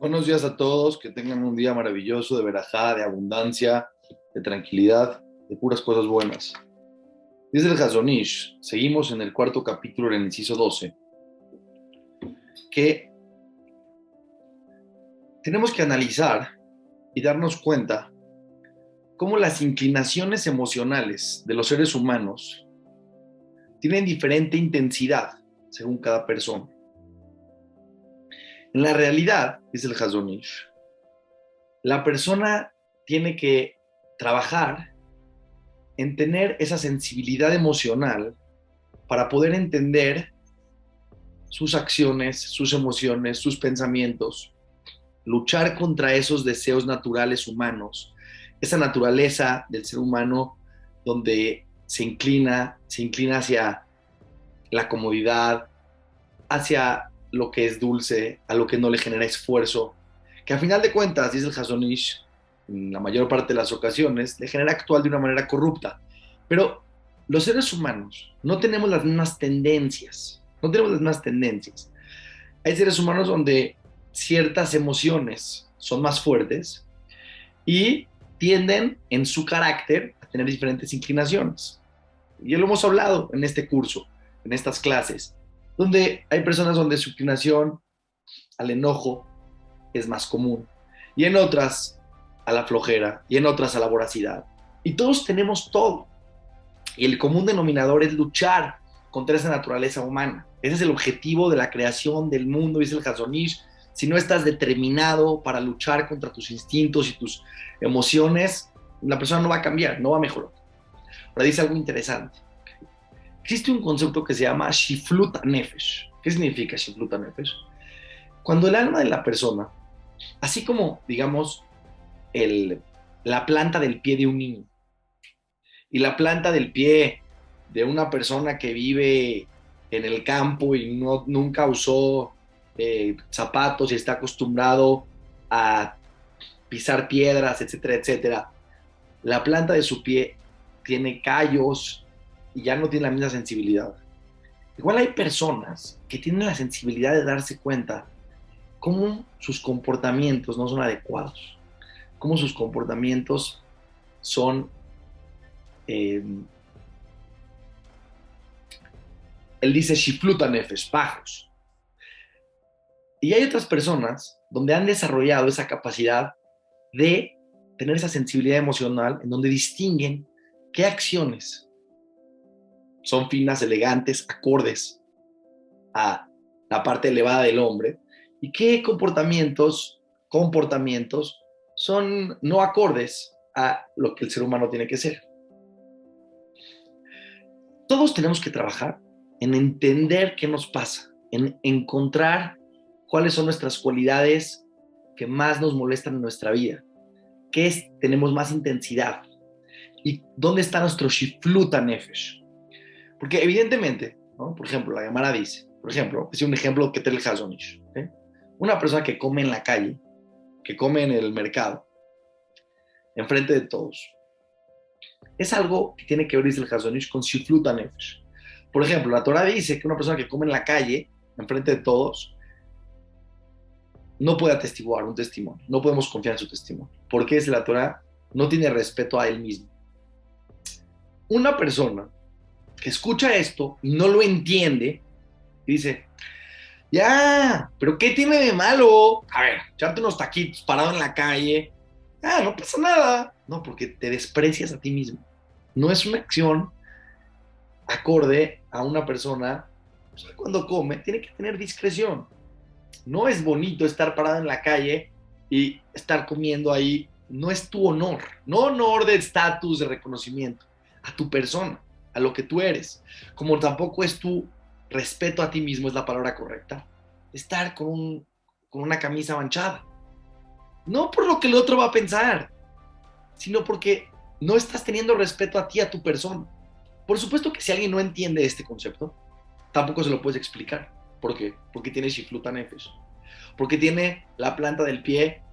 Buenos días a todos, que tengan un día maravilloso de verajá, de abundancia, de tranquilidad, de puras cosas buenas. Dice el Hazon Ish, seguimos en el cuarto capítulo, en el inciso 12, que tenemos que analizar y darnos cuenta cómo las inclinaciones emocionales de los seres humanos tienen diferente intensidad según cada persona. En la realidad, dice el Hazon Ish, la persona tiene que trabajar en tener esa sensibilidad emocional para poder entender sus acciones, sus emociones, sus pensamientos, luchar contra esos deseos naturales humanos, esa naturaleza del ser humano donde se inclina hacia la comodidad, hacia lo que es dulce, a lo que no le genera esfuerzo, que a final de cuentas, dice el Hazon Ish, en la mayor parte de las ocasiones, le genera actuar de una manera corrupta. Pero los seres humanos no tenemos las mismas tendencias, no tenemos las mismas tendencias. Hay seres humanos donde ciertas emociones son más fuertes y tienden en su carácter a tener diferentes inclinaciones. Y ya lo hemos hablado en este curso, en estas clases, donde hay personas donde su inclinación al enojo es más común, y en otras a la flojera, y en otras a la voracidad. Y todos tenemos todo. Y el común denominador es luchar contra esa naturaleza humana. Ese es el objetivo de la creación del mundo, dice el Hazon Ish. Si no estás determinado para luchar contra tus instintos y tus emociones, la persona no va a cambiar, no va a mejorar. Ahora dice algo interesante. Existe un concepto que se llama Shiflut Nefesh. ¿Qué significa Shiflut Nefesh? Cuando el alma de la persona, así como, digamos, la planta del pie de un niño y la planta del pie de una persona que vive en el campo y nunca usó zapatos y está acostumbrado a pisar piedras, etcétera, etcétera, la planta de su pie tiene callos y ya no tiene la misma sensibilidad. Igual hay personas que tienen la sensibilidad de darse cuenta cómo sus comportamientos no son adecuados, cómo sus comportamientos son, él dice shifluta nefesh, bajos. Y hay otras personas donde han desarrollado esa capacidad de tener esa sensibilidad emocional en donde distinguen qué acciones son finas, elegantes, acordes a la parte elevada del hombre y qué comportamientos son no acordes a lo que el ser humano tiene que ser. Todos tenemos que trabajar en entender qué nos pasa, en encontrar cuáles son nuestras cualidades que más nos molestan en nuestra vida, tenemos más intensidad y dónde está nuestro shifluta nefesh. Porque evidentemente, ¿no? Por ejemplo, la Gemara dice, por ejemplo, es un ejemplo que te el Hazon Ish, ¿okay? Una persona que come en la calle, que come en el mercado, enfrente de todos, es algo que tiene que ver, dice el Hazon Ish, con shifluta nefesh. Por ejemplo, la Torah dice que una persona que come en la calle, enfrente de todos, no puede atestiguar un testimonio, no podemos confiar en su testimonio, porque dice la Torah, no tiene respeto a él mismo. Una persona que escucha esto y no lo entiende, y dice, ya, pero ¿qué tiene de malo? A ver, echarte unos taquitos parado en la calle, no pasa nada. No, porque te desprecias a ti mismo. No es una acción acorde a una persona, pues, cuando come, tiene que tener discreción. No es bonito estar parado en la calle y estar comiendo ahí. No es tu honor, no honor de estatus, de reconocimiento, a tu persona, a lo que tú eres. Como tampoco es tu respeto a ti mismo, es la palabra correcta, estar con una camisa manchada. No por lo que el otro va a pensar, sino porque no estás teniendo respeto a ti, a tu persona. Por supuesto que si alguien no entiende este concepto, tampoco se lo puedes explicar. ¿Por qué? Porque tiene shifluta nefesh. Porque tiene la planta del pie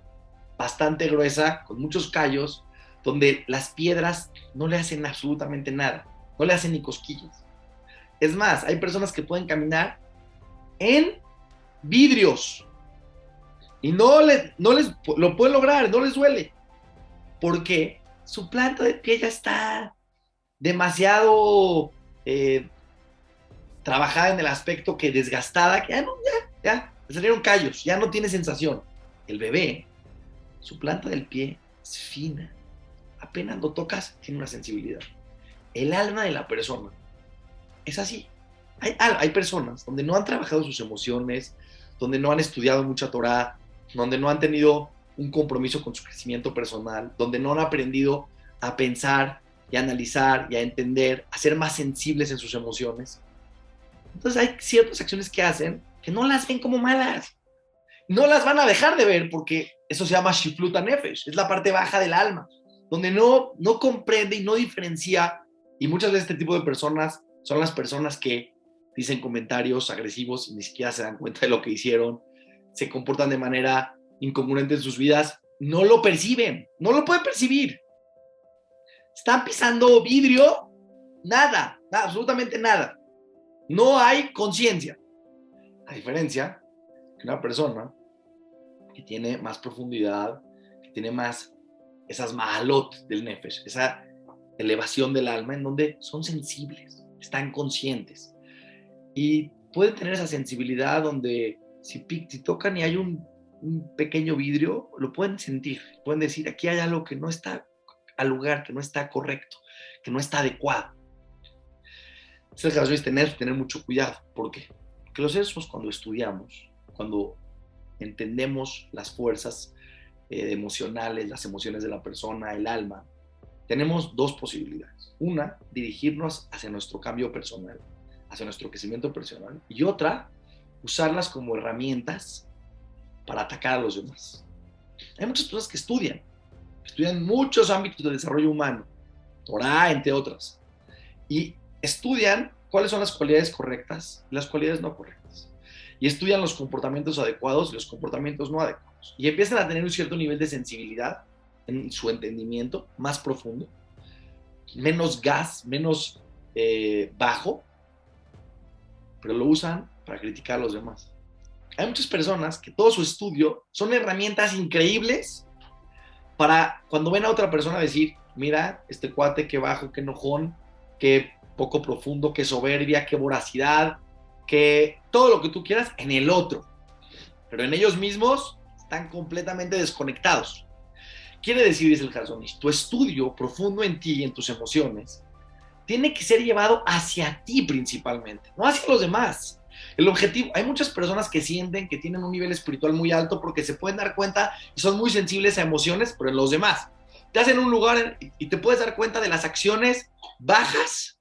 bastante gruesa, con muchos callos, donde las piedras no le hacen absolutamente nada. No le hacen ni cosquillas. Es más, hay personas que pueden caminar en vidrios Y no les lo pueden lograr, no les duele. Porque su planta de pie ya está demasiado trabajada en el aspecto que desgastada, que ya, le salieron callos, ya no tiene sensación. El bebé, su planta del pie es fina, apenas lo tocas, tiene una sensibilidad. El alma de la persona es así. Hay personas donde no han trabajado sus emociones, donde no han estudiado mucha Torah, donde no han tenido un compromiso con su crecimiento personal, donde no han aprendido a pensar y a analizar y a entender, a ser más sensibles en sus emociones. Entonces hay ciertas acciones que hacen que no las ven como malas. No las van a dejar de ver porque eso se llama Shiflut HaNefesh, es la parte baja del alma, donde no comprende y no diferencia. Y muchas veces este tipo de personas son las personas que dicen comentarios agresivos y ni siquiera se dan cuenta de lo que hicieron, se comportan de manera incongruente en sus vidas, no lo perciben, no lo pueden percibir. Están pisando vidrio, nada, absolutamente nada. No hay conciencia. A diferencia que una persona que tiene más profundidad, que tiene más esas mahalot del nefesh, esa elevación del alma en donde son sensibles, están conscientes y pueden tener esa sensibilidad donde si tocan y hay un pequeño vidrio, lo pueden sentir, pueden decir, aquí hay algo que no está al lugar, que no está correcto, que no está adecuado. Es el caso de tener mucho cuidado. ¿Por qué? Porque los seres cuando estudiamos, cuando entendemos las fuerzas emocionales, las emociones de la persona, el alma, tenemos dos posibilidades. Una, dirigirnos hacia nuestro cambio personal, hacia nuestro crecimiento personal, y otra, usarlas como herramientas para atacar a los demás. Hay muchas personas que estudian muchos ámbitos del desarrollo humano, Torah, entre otras, y estudian cuáles son las cualidades correctas y las cualidades no correctas. Y estudian los comportamientos adecuados y los comportamientos no adecuados. Y empiezan a tener un cierto nivel de sensibilidad en su entendimiento más profundo, menos gas, menos bajo, pero lo usan para criticar a los demás. Hay muchas personas que todo su estudio son herramientas increíbles para cuando ven a otra persona decir, mira, este cuate, qué bajo, qué enojón, qué poco profundo, qué soberbia, qué voracidad, que todo lo que tú quieras en el otro. Pero en ellos mismos están completamente desconectados. Quiere decir, dice el Hazon Ish, tu estudio profundo en ti y en tus emociones tiene que ser llevado hacia ti principalmente, no hacia los demás. El objetivo, hay muchas personas que sienten que tienen un nivel espiritual muy alto porque se pueden dar cuenta y son muy sensibles a emociones, pero en los demás. Te hacen un lugar y te puedes dar cuenta de las acciones bajas,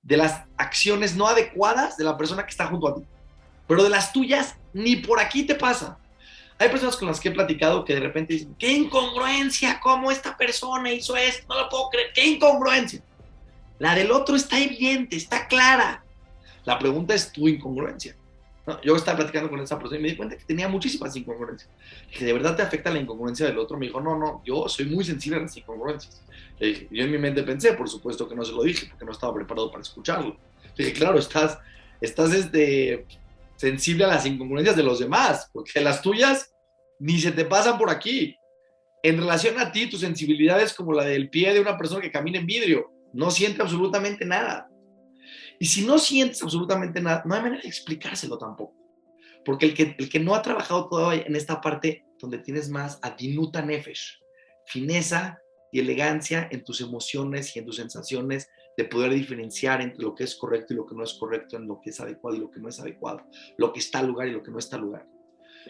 de las acciones no adecuadas de la persona que está junto a ti. Pero de las tuyas, ni por aquí te pasa. Hay personas con las que he platicado que de repente dicen, qué incongruencia, cómo esta persona hizo esto, no lo puedo creer, qué incongruencia. La del otro está evidente, está clara. La pregunta es tu incongruencia. ¿No? Yo estaba platicando con esa persona y me di cuenta que tenía muchísimas incongruencias. Que de verdad te afecta la incongruencia del otro. Me dijo, no, yo soy muy sensible a las incongruencias. Le dije, yo en mi mente pensé, por supuesto que no se lo dije, porque no estaba preparado para escucharlo. Le dije, claro, estás sensible a las incongruencias de los demás, porque las tuyas ni se te pasan por aquí. En relación a ti, tu sensibilidad es como la del pie de una persona que camina en vidrio. No siente absolutamente nada. Y si no sientes absolutamente nada, no hay manera de explicárselo tampoco. Porque el que no ha trabajado todavía en esta parte donde tienes más adinuta nefesh, fineza y elegancia en tus emociones y en tus sensaciones de poder diferenciar entre lo que es correcto y lo que no es correcto, en lo que es adecuado y lo que no es adecuado, lo que está al lugar y lo que no está al lugar.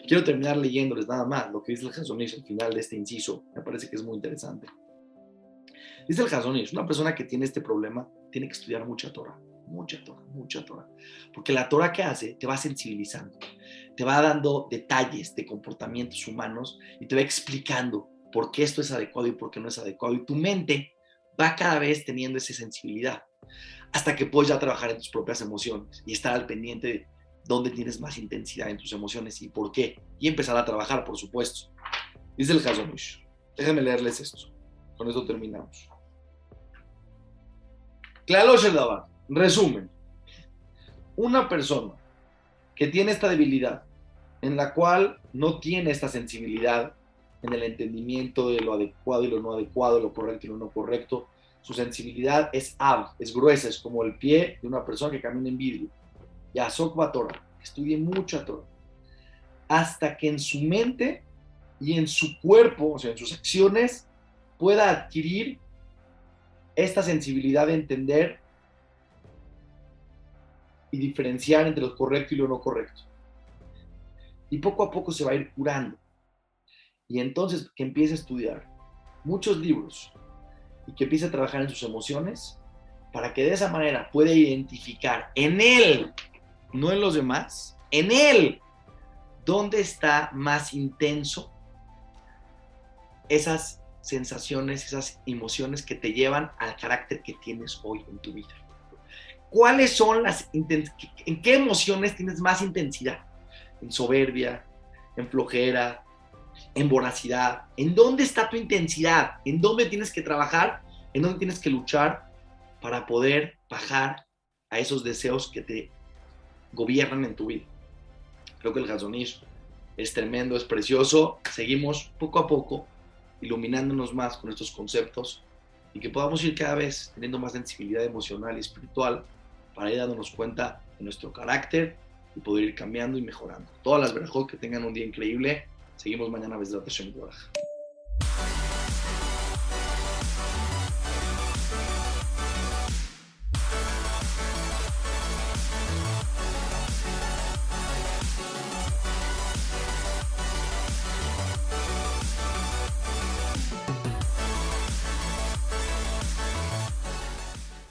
Quiero terminar leyéndoles nada más lo que dice el Hazon Ish al final de este inciso. Me parece que es muy interesante. Dice el Hazon Ish, una persona que tiene este problema tiene que estudiar mucha Torah. Mucha Torah. Porque la Torah que hace te va sensibilizando, te va dando detalles de comportamientos humanos y te va explicando por qué esto es adecuado y por qué no es adecuado. Y tu mente va cada vez teniendo esa sensibilidad hasta que puedes ya trabajar en tus propias emociones y estar al pendiente de dónde tienes más intensidad en tus emociones y por qué. Y empezar a trabajar, por supuesto. Dice el Hazon Ish. Déjenme leerles esto. Con esto terminamos. Claro, Sheldon. Resumen, una persona que tiene esta debilidad en la cual no tiene esta sensibilidad en el entendimiento de lo adecuado y lo no adecuado, lo correcto y lo no correcto. Su sensibilidad es es gruesa, es como el pie de una persona que camina en vidrio. Ya, Sokva Torah, estudie mucha Torah, hasta que en su mente y en su cuerpo, o sea, en sus acciones, pueda adquirir esta sensibilidad de entender y diferenciar entre lo correcto y lo no correcto. Y poco a poco se va a ir curando. Y entonces que empiece a estudiar muchos libros y que empiece a trabajar en sus emociones para que de esa manera pueda identificar en él, no en los demás, en él, dónde está más intenso esas sensaciones, esas emociones que te llevan al carácter que tienes hoy en tu vida. ¿Cuáles son en qué emociones tienes más intensidad? En soberbia, en flojera, en voracidad. ¿En dónde está tu intensidad? ¿En dónde tienes que trabajar? ¿En dónde tienes que luchar para poder bajar a esos deseos que te gobiernan en tu vida? Creo que el Hazon Ish es tremendo, es precioso. Seguimos poco a poco iluminándonos más con estos conceptos y que podamos ir cada vez teniendo más sensibilidad emocional y espiritual para ir dándonos cuenta de nuestro carácter y poder ir cambiando y mejorando. Todas las verajot que tengan un día increíble. Seguimos mañana. Besrat Hashem Yitbaraj.